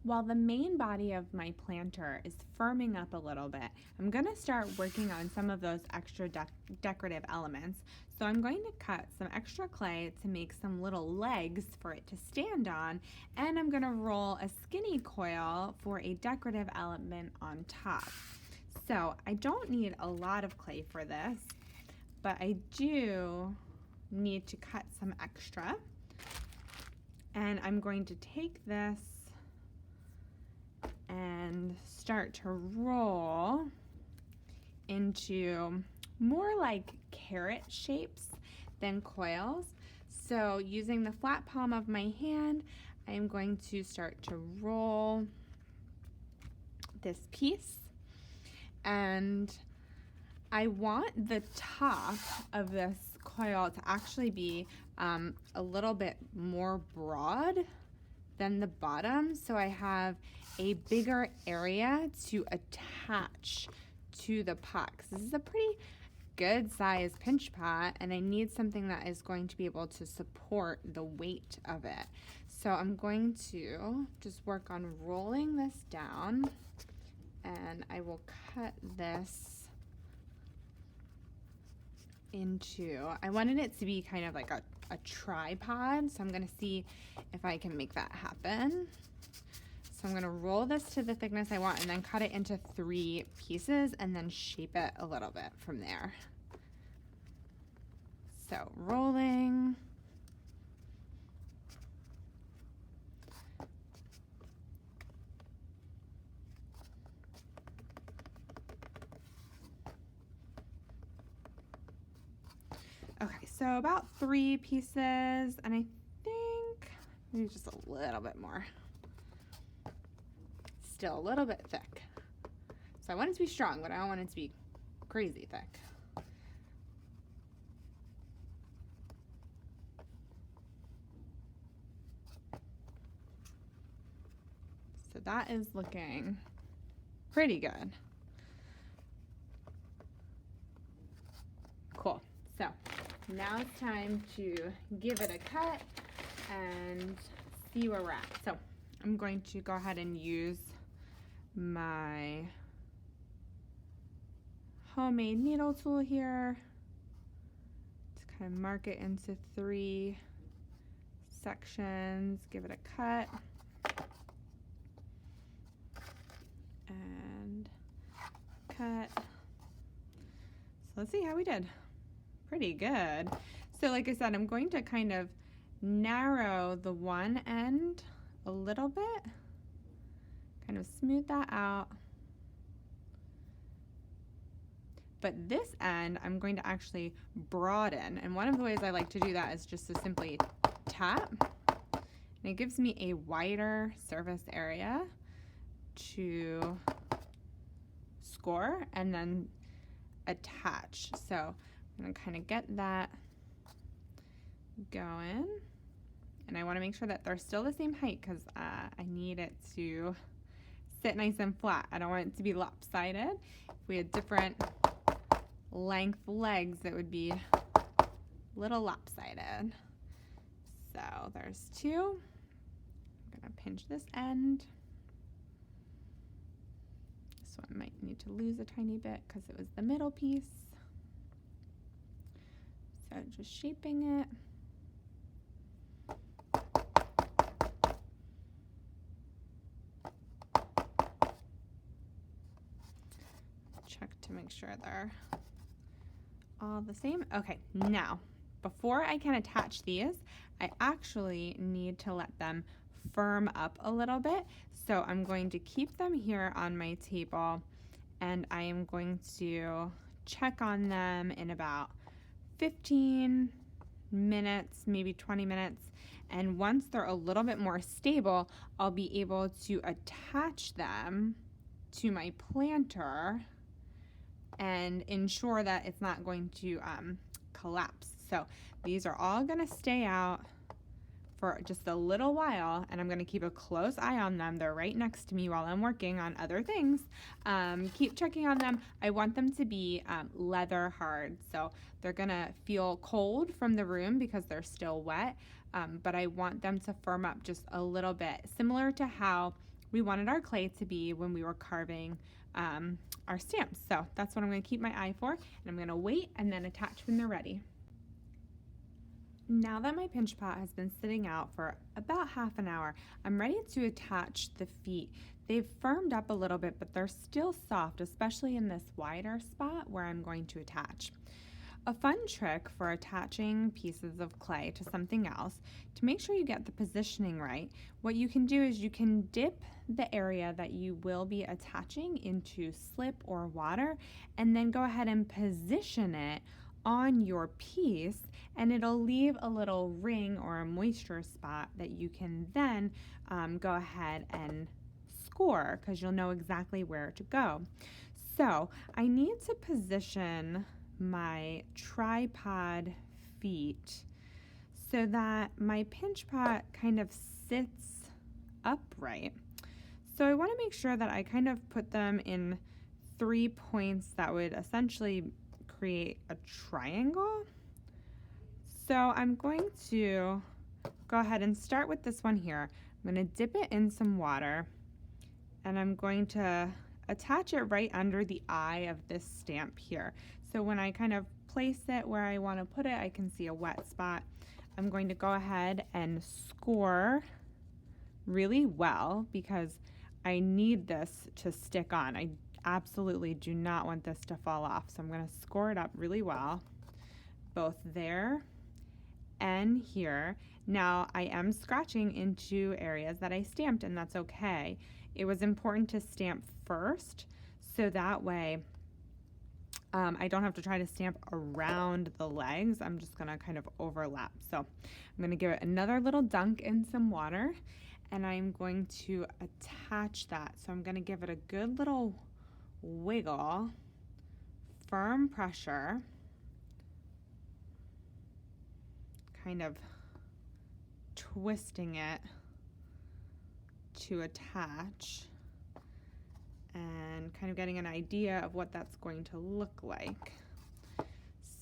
While the main body of my planter is firming up a little bit, I'm going to start working on some of those extra decorative elements. So I'm going to cut some extra clay to make some little legs for it to stand on, and I'm going to roll a skinny coil for a decorative element on top. So I don't need a lot of clay for this, but I do need to cut some extra. And I'm going to take this and start to roll into more like carrot shapes than coils. So using the flat palm of my hand, I'm going to start to roll this piece, and I want the top of this coil to actually be a little bit more broad than the bottom, so I have a bigger area to attach to the pot, because this is a pretty good size pinch pot and I need something that is going to be able to support the weight of it. So I'm going to just work on rolling this down, and I will cut this into, I wanted it to be kind of like a tripod, so I'm going to see if I can make that happen. So I'm going to roll this to the thickness I want and then cut it into 3 pieces and then shape it a little bit from there. So rolling. Okay, so about 3 pieces, and I think maybe just a little bit more. Still a little bit thick. So I want it to be strong, but I don't want it to be crazy thick. So that is looking pretty good. Cool. So now it's time to give it a cut and see where we're at. So I'm going to go ahead and use my homemade needle tool here to kind of mark it into 3 sections, give it a cut, and cut. So let's see how we did. Pretty good. So like I said, I'm going to kind of narrow the one end a little bit, kind of smooth that out. But this end, I'm going to actually broaden. And one of the ways I like to do that is just to simply tap. And it gives me a wider surface area to score and then attach. So I'm going to kind of get that going. And I want to make sure that they're still the same height, because I need it to sit nice and flat. I don't want it to be lopsided. If we had different length legs, it would be a little lopsided. So there's 2. I'm going to pinch this end. This one might need to lose a tiny bit because it was the middle piece. So just shaping it. Check to make sure they're all the same. Okay, now before I can attach these, I actually need to let them firm up a little bit. So I'm going to keep them here on my table, and I am going to check on them in about 15 minutes, maybe 20 minutes. And once they're a little bit more stable, I'll be able to attach them to my planter and ensure that it's not going to collapse. So these are all going to stay out for just a little while, and I'm going to keep a close eye on them. They're right next to me while I'm working on other things. Keep checking on them. I want them to be leather hard, so they're going to feel cold from the room because they're still wet, but I want them to firm up just a little bit, similar to how we wanted our clay to be when we were carving our stamps. So that's what I'm going to keep my eye for, and I'm going to wait and then attach when they're ready. Now that my pinch pot has been sitting out for about half an hour, I'm ready to attach the feet. They've firmed up a little bit, but they're still soft, especially in this wider spot where I'm going to attach. A fun trick for attaching pieces of clay to something else, to make sure you get the positioning right, what you can do is you can dip the area that you will be attaching into slip or water, and then go ahead and position it on your piece, and it'll leave a little ring or a moisture spot that you can then go ahead and score, because you'll know exactly where to go. So I need to position my tripod feet so that my pinch pot kind of sits upright. So I want to make sure that I kind of put them in 3 points that would essentially create a triangle. So I'm going to go ahead and start with this one here. I'm going to dip it in some water, and I'm going to attach it right under the eye of this stamp here. So when I kind of place it where I want to put it, I can see a wet spot. I'm going to go ahead and score really well, because I need this to stick on. I absolutely do not want this to fall off. So I'm going to score it up really well, both there and here. Now I am scratching into areas that I stamped, and that's okay. It was important to stamp first, so that way I don't have to try to stamp around the legs. I'm just going to kind of overlap. So I'm going to give it another little dunk in some water, and I'm going to attach that. So I'm going to give it a good little wiggle, firm pressure, kind of twisting it to attach, and kind of getting an idea of what that's going to look like.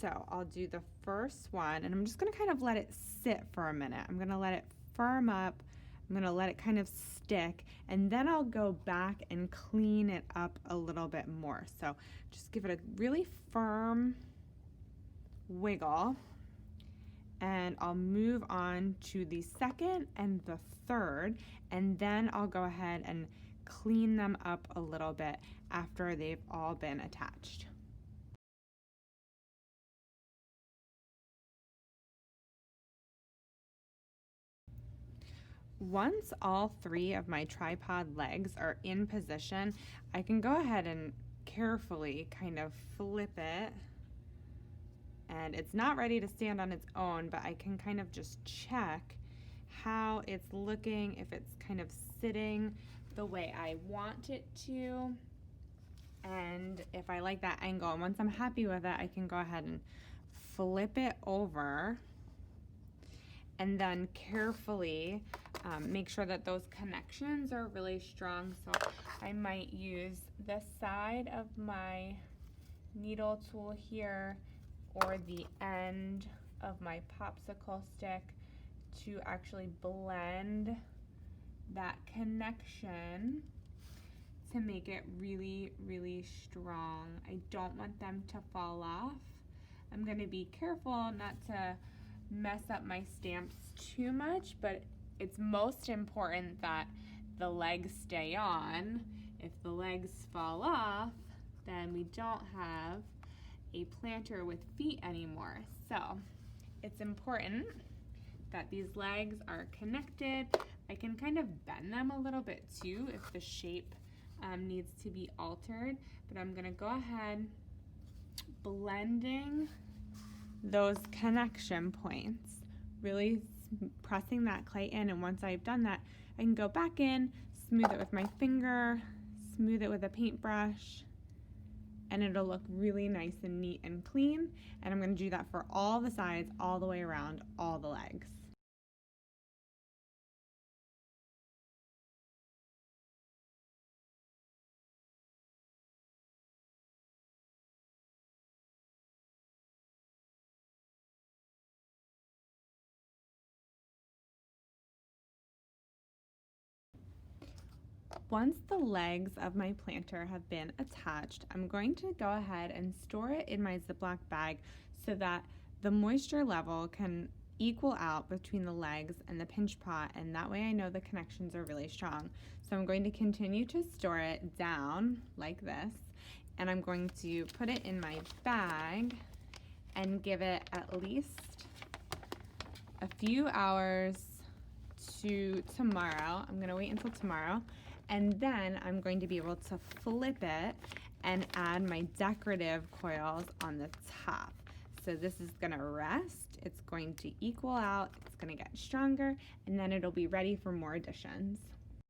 So I'll do the first one, and I'm just going to kind of let it sit for a minute. I'm going to let it firm up. I'm going to let it kind of stick, and then I'll go back and clean it up a little bit more. So just give it a really firm wiggle, and I'll move on to the second and the third, and then I'll go ahead and clean them up a little bit after they've all been attached. Once all 3 of my tripod legs are in position, I can go ahead and carefully kind of flip it. And it's not ready to stand on its own, but I can kind of just check how it's looking, if it's kind of sitting the way I want it to, and if I like that angle. And once I'm happy with it, I can go ahead and flip it over, and then carefully make sure that those connections are really strong. So I might use the side of my needle tool here or the end of my popsicle stick to actually blend that connection to make it really, really strong. I don't want them to fall off. I'm going to be careful not to mess up my stamps too much, but it's most important that the legs stay on. If the legs fall off, then we don't have a planter with feet anymore. So it's important that these legs are connected. I can kind of bend them a little bit too if the shape needs to be altered, but I'm gonna go ahead blending those connection points, really pressing that clay in, and once I've done that, I can go back in, smooth it with my finger, smooth it with a paintbrush, and it'll look really nice and neat and clean. And I'm going to do that for all the sides, all the way around all the legs. once the legs of my planter have been attached, I'm going to go ahead and store it in my Ziploc bag so that the moisture level can equal out between the legs and the pinch pot, and that way I know the connections are really strong. So I'm going to continue to store it down like this, and I'm going to put it in my bag and give it at least a few hours to tomorrow. I'm gonna wait until tomorrow, and then I'm going to be able to flip it and add my decorative coils on the top. So this is gonna rest, it's going to equal out, it's gonna get stronger, and then it'll be ready for more additions.